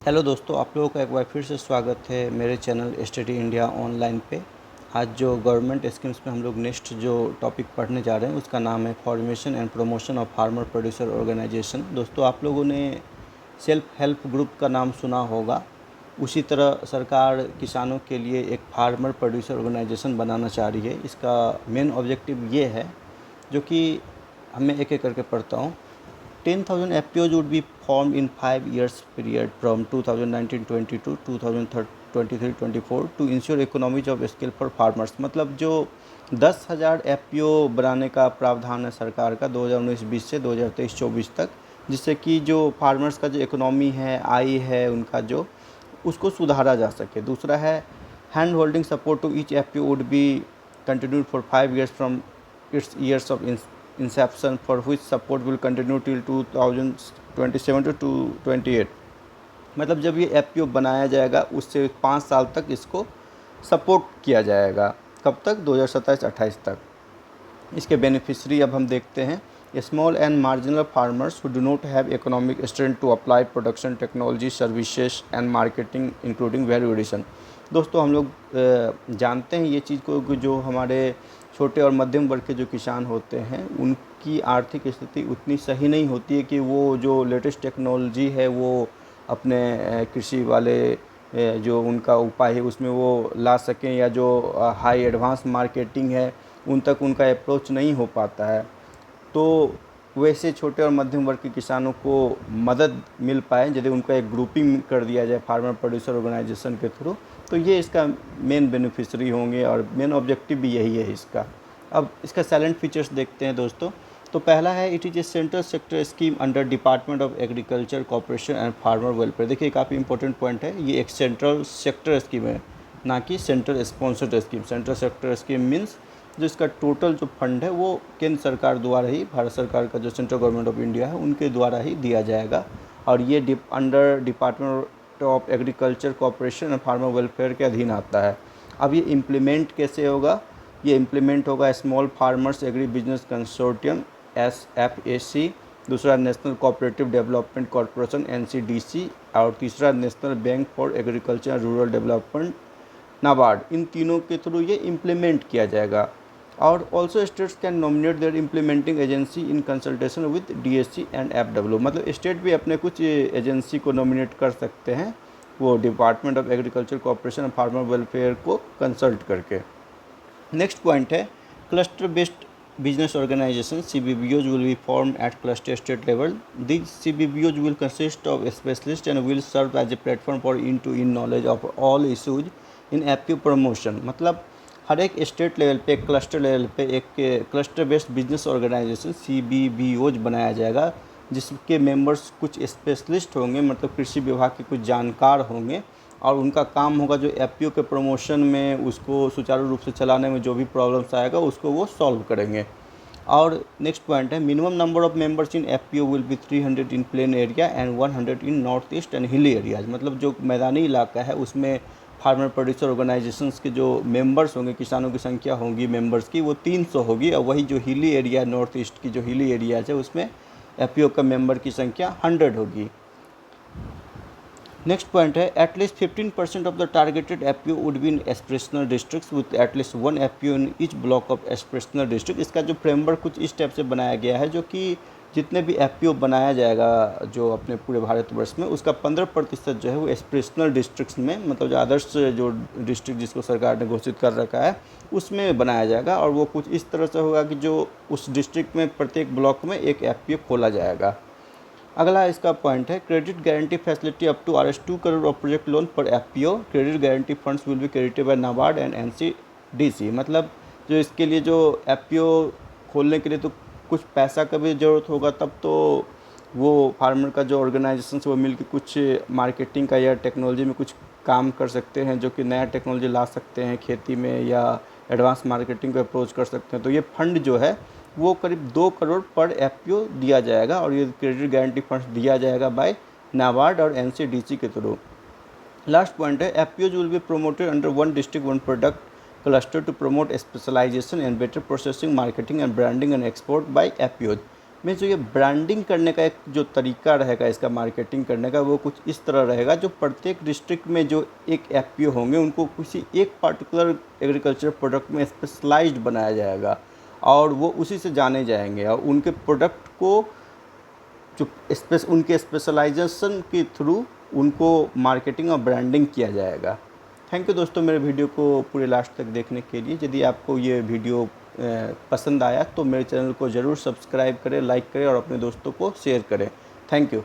Hello दोस्तों, आप लोगों का एक बार फिर से स्वागत है मेरे चैनल स्टडी इंडिया ऑनलाइन पे। आज जो गवर्नमेंट स्कीम्स में हम लोग नेक्स्ट जो टॉपिक पढ़ने जा रहे हैं उसका नाम है formation and promotion of farmer producer organisation. दोस्तों, आप लोगों ने सेल्फ हेल्प ग्रुप का नाम सुना होगा। उसी तरह सरकार किसानों के लिए एक फार्मर प्रोड्यूसर ऑर्गेनाइजेशन बनाना चाह रही है। इसका मेन ऑब्जेक्टिव ये है, जो कि मैं एक एक करके पढ़ता हूँ। 10,000 FPOs would be formed in 5 years period from 2019-20 to 2023-24 to ensure economies of scale for farmers। मतलब जो 10,000 FPO बनाने का प्रावधान है सरकार का 2019-20 से 2023-24 तक, जिससे कि जो फार्मर्स का जो इकोनॉमी है, आय है उनका, जो उसको सुधारा जा सके। दूसरा है hand holding support to each FPO would be continued for 5 years from its years of inception, for which support will continue till 2027 to 28। मतलब जब ये FPO बनाया जाएगा उससे 5 साल तक इसको सपोर्ट किया जाएगा। कब तक? 2027-28 तक। इसके बेनिफिशरी अब हम देखते हैं। Small and marginal farmers who do not have economic strength to apply production technology services and marketing including value addition. दोस्तों, हम लोग जानते हैं ये चीज़ को कि जो हमारे छोटे और मध्यम वर्ग के जो किसान होते हैं उनकी आर्थिक स्थिति उतनी सही नहीं होती है कि वो जो लेटेस्ट टेक्नोलॉजी है वो अपने कृषि वाले जो उनका उपाय है उसमें वो ला सकें, या जो हाई एडवांस मार्केटिंग है उन तक उनका अप्रोच नहीं हो पाता है। तो वैसे छोटे और मध्यम वर्ग के किसानों को मदद मिल पाए यदि उनका एक ग्रुपिंग कर दिया जाए फार्मर प्रोड्यूसर ऑर्गेनाइजेशन के थ्रू, तो ये इसका मेन बेनिफिशरी होंगे और मेन ऑब्जेक्टिव भी यही है इसका। अब इसका साइलेंट फीचर्स देखते हैं दोस्तों। तो पहला है, it is a central sector scheme under department of agriculture corporation and farmer welfare. देखिए, काफ़ी इंपॉर्टेंट पॉइंट है, ये एक सेंट्रल सेक्टर स्कीम है, ना कि central sponsored scheme. Central sector scheme means जो इसका टोटल जो फंड है वो केंद्र सरकार द्वारा ही, भारत सरकार का जो सेंट्रल गवर्नमेंट ऑफ इंडिया है उनके द्वारा ही दिया जाएगा। और ये under department of agriculture corporation and farmer welfare के अधीन आता है। अब ये इम्प्लीमेंट कैसे होगा? ये इम्प्लीमेंट होगा small farmers agri business consortium SFAC, दूसरा national cooperative development corporation NCDC, और तीसरा national bank for agriculture rural development NABARD. इन तीनों के थ्रू ये इम्प्लीमेंट किया जाएगा। और also states can nominate their implementing agency in consultation with DSC and FW। मतलब स्टेट भी अपने कुछ एजेंसी को नॉमिनेट कर सकते हैं, वो डिपार्टमेंट ऑफ एग्रीकल्चर कॉर्पोरेशन और फार्मर वेलफेयर को कंसल्ट करके। नेक्स्ट पॉइंट है, cluster based business organization CBBOs will be formed at cluster state level. These CBBOs will consist of specialists and will serve as a platform for in-to-in knowledge of all issues in FPO promotion। मतलब हर एक state level पे, cluster level पे एक cluster based business organisation CBBOs बनाया जाएगा, जिसके members कुछ स्पेशलिस्ट होंगे, मतलब कृषि विभाग के कुछ जानकार होंगे, और उनका काम होगा जो FPO के प्रमोशन में उसको सुचारू रूप से चलाने में जो भी प्रॉब्लम्स आएगा उसको वो सॉल्व करेंगे। और नेक्स्ट पॉइंट है, minimum number of members in FPO will be 300 in plain area and 100 in north east and hilly areas. मतलब जो मैदानी इलाका है उसमें फार्मर प्रोड्यूसर ऑर्गेनाइजेशंस के जो मेंबर्स होंगे, किसानों की संख्या होगी मेंबर्स की, वो 300 होगी। और वही जो हिली एरिया, नॉर्थ ईस्ट की जो हिली एरियाज है उसमें FPO का मेंबर की संख्या 100 होगी। नेक्स्ट पॉइंट है, at least 15% of the targeted FPO would be in aspirational districts with at least 1 FPO in each block of aspirational district. इसका जो फ्रेमवर्क कुछ इस टाइप से बनाया गया है, जो कि जितने भी FPO बनाया जाएगा जो अपने पूरे भारतवर्ष में, उसका 15% जो है वो एस्पिरेशनल डिस्ट्रिक्ट्स में, मतलब जो आदर्श जो डिस्ट्रिक्ट जिसको सरकार ने घोषित कर रखा है उसमें बनाया जाएगा। और वो कुछ इस तरह से होगा कि जो उस डिस्ट्रिक्ट में प्रत्येक ब्लॉक में एक FPO खोला जाएगा। अगला इसका पॉइंट है, credit guarantee facility up to Rs 2 crore of project loan पर FPO। Credit guarantee funds will be credited by NABARD and NCDC। मतलब जो इसके लिए जो FPO खोलने के लिए तो कुछ पैसा का भी ज़रूरत होगा, तब तो वो फार्मर का जो ऑर्गेनाइजेशन वो मिलकर कुछ मार्केटिंग का या टेक्नोलॉजी में कुछ काम कर सकते हैं, जो कि नया टेक्नोलॉजी ला सकते हैं खेती में, या एडवांस मार्केटिंग को अप्रोच कर सकते हैं। तो ये फंड जो है वो करीब 2 करोड़ पर FPO दिया जाएगा, और ये क्रेडिट गारंटी फंड्स दिया जाएगा बाय नाबार्ड और NCDC के थ्रू। लास्ट पॉइंट है, FPOs will be promoted under one district one product cluster to promote specialisation and better processing marketing and branding and export by FPOs। में जो ये branding करने का एक जो तरीका रहेगा इसका मार्केटिंग करने का, वो कुछ इस तरह रहेगा। जो प्रत्येक डिस्ट्रिक्ट में जो एक एफपीओ होंगे उनको किसी एक पार्टिकुलर एग्रीकल्चर प्रोडक्ट में स्पेशलाइज्ड बनाया जाएगा और वो उसी से जाने जाएंगे और उनके प्रोडक्ट को जो उनके स्पेशलाइजेशन के थ्रू उनको मार्केटिंग और ब्रांडिंग किया जाएगा। थैंक यू दोस्तों मेरे वीडियो को पूरे लास्ट तक देखने के लिए। यदि आपको ये वीडियो पसंद आया तो मेरे चैनल को ज़रूर सब्सक्राइब करें, लाइक करें और अपने दोस्तों को शेयर करें। Thank you.